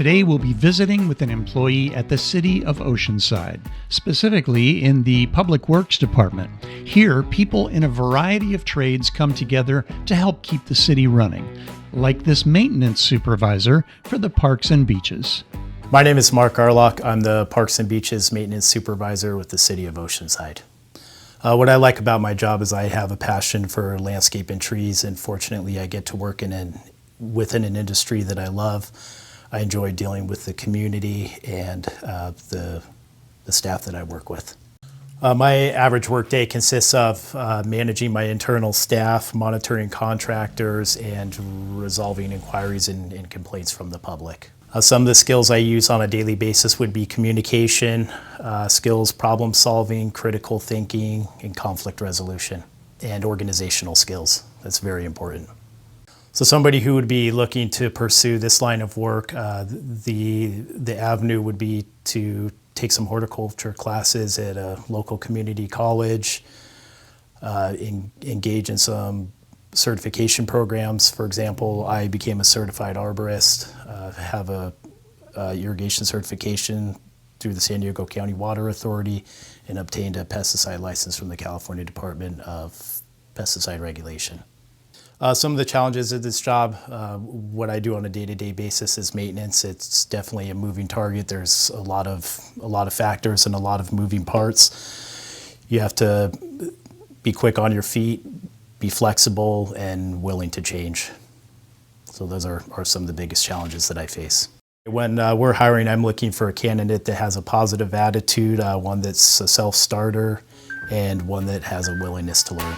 Today we'll be visiting with an employee at the City of Oceanside, specifically in the Public Works Department. Here, people in a variety of trades come together to help keep the city running, like this maintenance supervisor for the parks and beaches. My name is Mark Arlock. I'm the Parks and Beaches Maintenance Supervisor with the City of Oceanside. What I like about my job is I have a passion for landscape and trees, and fortunately I get to work within an industry that I love. I enjoy dealing with the community and the staff that I work with. My average workday consists of managing my internal staff, monitoring contractors, and resolving inquiries and complaints from the public. Some of the skills I use on a daily basis would be communication skills, problem solving, critical thinking, and conflict resolution, and organizational skills. That's very important. So somebody who would be looking to pursue this line of work, the avenue would be to take some horticulture classes at a local community college, engage in some certification programs. For example, I became a certified arborist, have a irrigation certification through the San Diego County Water Authority, and obtained a pesticide license from the California Department of Pesticide Regulation. Some of the challenges of this job, what I do on a day-to-day basis is maintenance. It's definitely a moving target. There's a lot of factors and a lot of moving parts. You have to be quick on your feet, be flexible, and willing to change. So those are some of the biggest challenges that I face. When we're hiring, I'm looking for a candidate that has a positive attitude, one that's a self-starter, and one that has a willingness to learn.